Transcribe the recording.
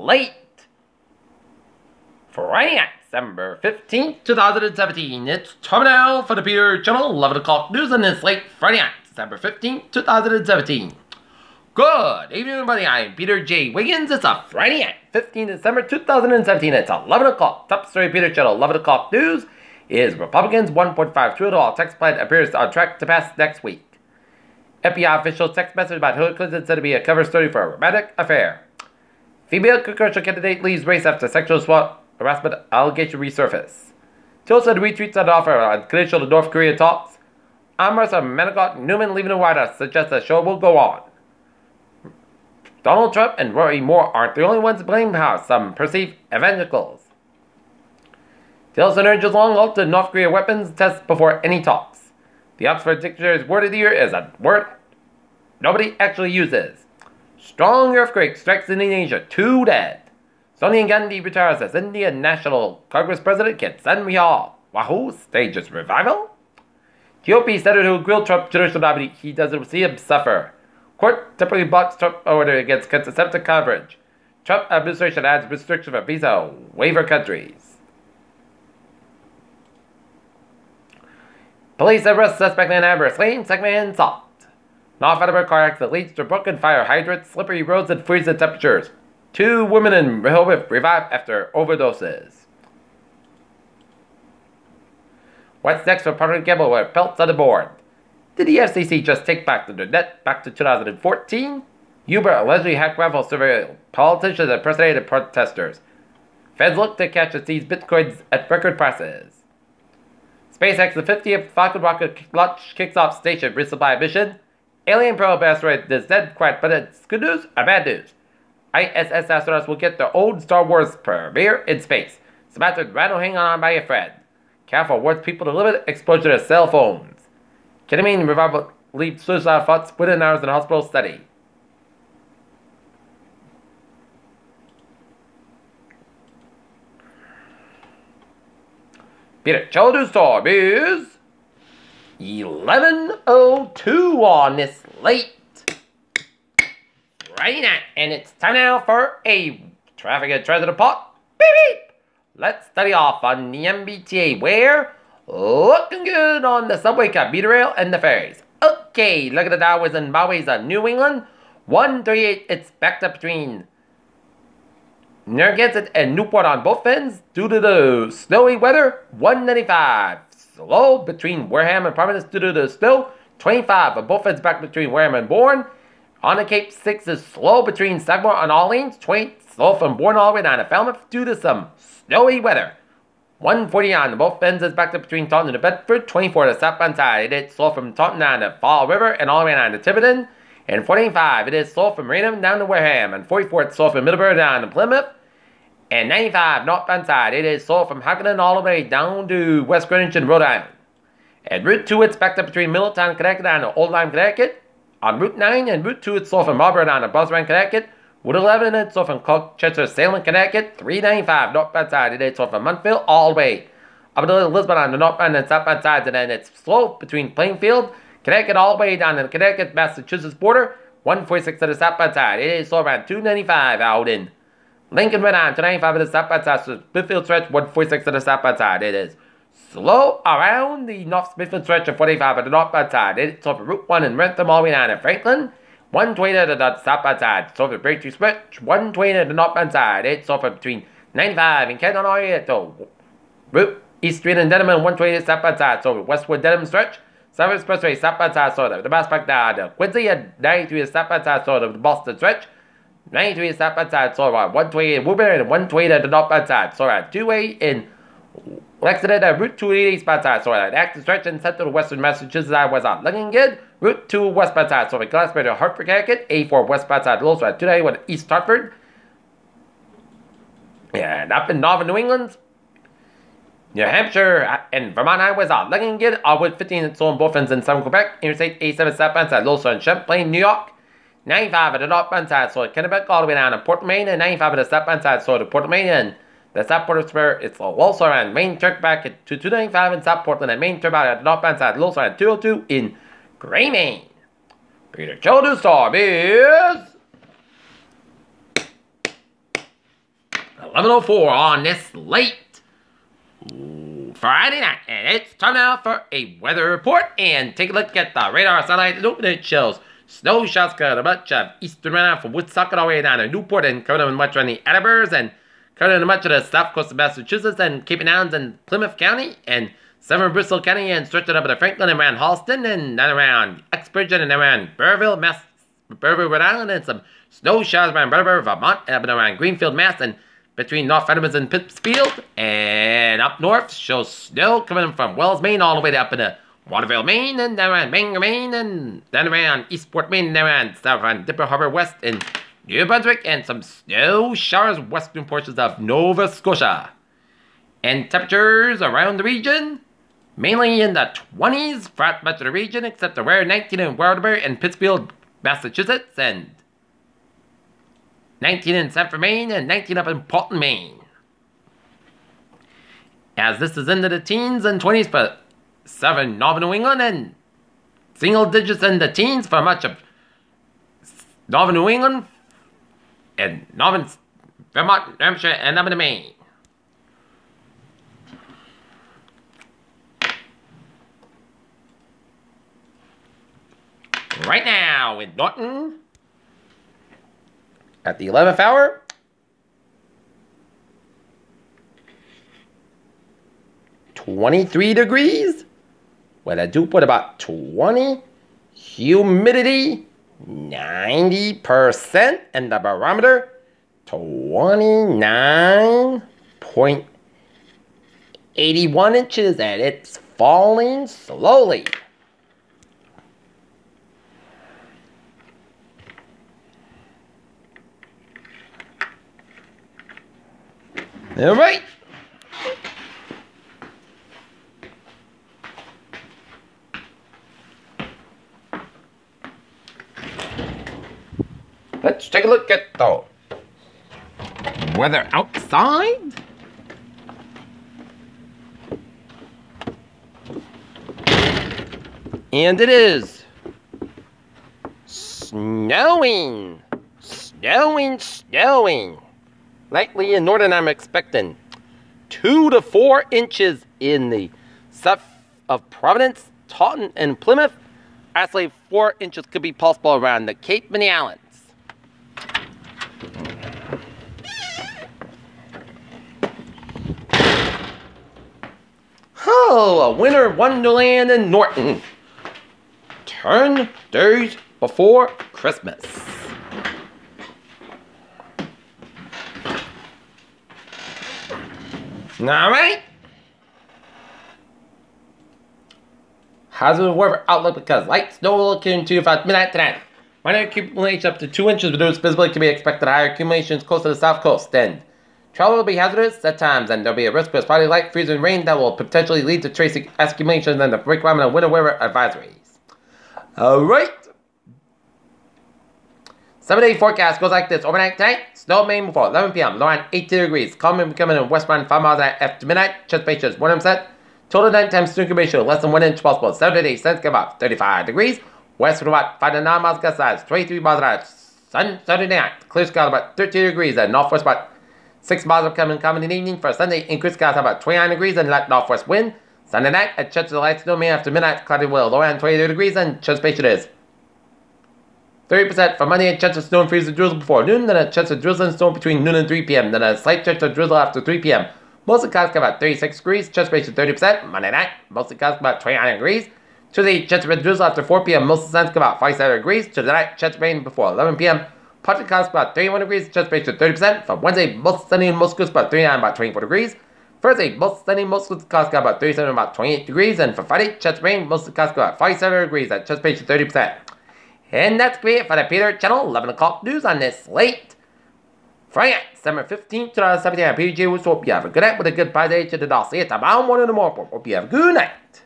late Friday, December 15th, 2017. It's time now for the Peter Channel 11 o'clock news on this late Friday night, December 15th, 2017. Good evening, everybody. I'm Peter J. Wiggins. It's a Friday night, 15th December 2017. It's 11 o'clock. Top story Peter Channel 11 o'clock news is Republicans 1.5 trillion tax plan appears on track to pass next week. FBI official text message about Hillary Clinton said to be a cover story for a romantic affair. Female congressional candidate leaves race after sexual harassment allegation resurface. Tilson retweets an offer on credential to North Korea talks. Amherst and Manigault Newman leaving the White House suggests the show will go on. Donald Trump and Rory Moore aren't the only ones to blame how some perceive evangelicals. Tilson urges long halt to North Korea weapons tests before any talks. The Oxford Dictionary's word of the year is a word nobody actually uses. Strong earthquake strikes Indonesia, 2 dead. Sonia Gandhi retires as Indian National Congress President gets Sanrial. Wahoo stages revival? GOP senator who grilled Trump judicial nominee, he doesn't see him suffer. Court temporarily blocks Trump order against contraceptive coverage. Trump administration adds restrictions for visa waiver countries. Police arrest suspect in Amherst Lane, second-man assault. North Edinburgh car accident leads to broken fire hydrants, slippery roads, and freezing temperatures. 2 women in Rehoboth revived after overdoses. What's next for Procter & Gamble with pelts on the board? Did the FCC just take back the net back to 2014? Uber allegedly hacked raffle survey politicians and impersonated protesters. Feds look to catch and seize bitcoins at record prices. SpaceX, the 50th Falcon rocket launch kicks off station resupply mission. Alien probe asteroid is dead quiet, but it's good news or bad news? ISS astronauts will get their old Star Wars premiere in space. Samantha Randall hang on by a thread. Careful warns people to limit exposure to cell phones. Ketamine revival leaves suicide thoughts within hours in a hospital study. Peter Children's Storm is 11:02 on this late Friday night, and it's time now for a traffic and transit report. Beep beep. Let's study off on the MBTA, where looking good on the subway, commuter rail, and the ferries. Okay, look at the highways and byways of New England. 138, it's backed up between Narragansett and Newport on both ends due to the snowy weather. 195, slow between Wareham and Providence due to the snow. 25 on both ends back between Wareham and Bourne. On the Cape, 6 is slow between Sagamore and all lanes. 20 slow from Bourne all the way down to Falmouth due to some snowy weather. 140 on both ends is backed up between Taunton and Bedford. 24 to the southbound side, it is slow from Taunton down to Fall River and all the way down to Tiverton. And 45, it is slow from Raynham down to Wareham. And 44, it's slow from Middlebury down to Plymouth. And 95, northbound side, it is slow from Hockenton all the way down to West Greenwich and Rhode Island. And Route 2, it's backed up between Middletown, Connecticut down to Old Lyme, Connecticut. On Route 9 and Route 2, it's slow from Marlborough down to Buzzard, Connecticut. Route 11, it's slow from Colchester, Salem, Connecticut. 395, northbound side, it is slow from Montville all the way up to Lisbon on the northbound and southbound sides. And then it's slow between Plainfield, Connecticut all the way down to the Connecticut-Massachusetts border. 146 to the southbound side, it is slow around 295 out in Lincoln Red on 295 to the southbound side. So Smithfield stretch, 146 to the southbound side. It is slow around the North Smithfield stretch of 45 at the northbound side. It's slow for Route 1 in Rentham all the way down to Franklin. 120 to the southbound side. Slow for Braintree stretch. 120 to the northbound side. It's slow for between 95 and Canton all the way to Route East Street and Dedham. 120 to the southbound side. So Westwood Dedham stretch. Southern Expressway southbound side. So the Mass Park down to Quincy and 93 to the southbound side. So the Boston stretch. 93 to the southbound side. So around 120 in Woburn and 120 to the northbound side. So around 2way in Lexington and Route 280 eastbound side. So around active stretch in central to western Massachusetts side was on looking good. Route 2 westbound side. So from Glassbury to Hartford, Connecticut. A4 westbound side. Low side 291 East Hartford. And up in northern New England, New Hampshire and Vermont highways are looking good. With 15 and so on both ends in southern Quebec. Interstate A7 southbound side. Low side Champlain, New York. 95 at the northbound side, so Kennebec all the way down to Port Maine, and 95 at the southbound side, so to Port Maine, and the South Portland Spur, it's also around Main Turk back to 295 in South Portland, and Main Turk out at the northbound side, also around 202 in Gray, Maine. Peter Children's Storm is 11:04 on this late Friday night, and it's time now for a weather report and take a look at the radar satellite. And open it shows snow showers covered much of eastern Rhode Island from Woodstock all the way down to Newport and covering much around the Attleboro's and covering much of the south coast of Massachusetts and Cape and Downs and Plymouth County and southern Bristol County and stretching up to Franklin and around Halston and then around Uxbridge and around Burrville, Rhode Island, and some snow showers around Brattleboro, Vermont, and around Greenfield, Mass, and between North Edmonds and Pittsfield, and up north shows snow coming from Wells, Maine, all the way up into Waterville, Maine, and then around Bangor, Maine, and then around Eastport, Maine, and then around south around Dipper Harbor West in New Brunswick, and some snow showers western portions of Nova Scotia. And temperatures around the region, mainly in the 20s for much of the region, except the rare 19 in Waterbury and Pittsfield, Massachusetts, and 19 in Sanford, Maine, and 19 up in Portland, Maine. As this is into the teens and 20s for southern Northern New England, and single digits in the teens for much of Northern New England, and Northern Vermont, New Hampshire, and up in Maine. Right now in Norton, at the 11th hour, $23 with a dew point about 20, humidity 90%, and the barometer 29.81 inches, and it's falling slowly. All right. Let's take a look at the weather outside. And it is snowing. Likely in Northern, I'm expecting 2 to 4 inches in the south of Providence, Taunton, and Plymouth. Actually, 4 inches could be possible around the Cape and the Islands. Oh, a winter wonderland in Norton. Turn days before Christmas. Alright. Hazard weather outlook because light snow will continue about midnight tonight. Minor accumulation up to 2 inches, reduced visibility can be expected. Higher accumulations close to the south coast. And travel will be hazardous at times, and there'll be a risk of spotty light, freezing rain that will potentially lead to trace accumulations and the requirement of winter weather advisories. Alright. 7-day forecast goes like this. Overnight tonight, snow may before 11 p.m. Low around 18 degrees. Calm and becoming in westbound 5 miles an hour after midnight. Chest patches 1%. Total nighttime snow ratio less than 1 inch possible. Saturday, sun's about 35 degrees. West from about 5 to 9 miles gust size. 23 miles an hour. Sun Saturday night. Clear skies about 13 degrees. And northwest about 6 miles upcoming common in the evening. For Sunday, increased skies about 29 degrees and light northwest wind. Sunday night at Church of the Light snow may after midnight. Cloudy will low around 23 degrees and chest patient is 30% for Monday, a chance of snow and freezing drizzle before noon, then a chance of drizzle and snow between noon and 3 p.m., then a slight chance of drizzle after 3 p.m. Mostly clouds about 36 degrees, chance ratio 30%. Monday night, mostly clouds about 29 degrees. Tuesday, chance of drizzle after 4 p.m., mostly suns about 57 degrees. Tuesday night, chance of rain before 11 p.m. Partly clouds about 31 degrees, chance ratio 30%. For Wednesday, most sunny and most clouds about 39, about 24 degrees. Thursday, most sunny, most clouds about 37, about 28 degrees. And for Friday, chance of rain, mostly clouds about 57 degrees, at chance ratio 30%. And that's it for the Peter Channel 11 o'clock news on this late Friday, December 15th, 2017. I'm PJ Woods. Hope you have a good night with a good bye day to the I'll see you tomorrow morning in the morning. Hope you have a good night.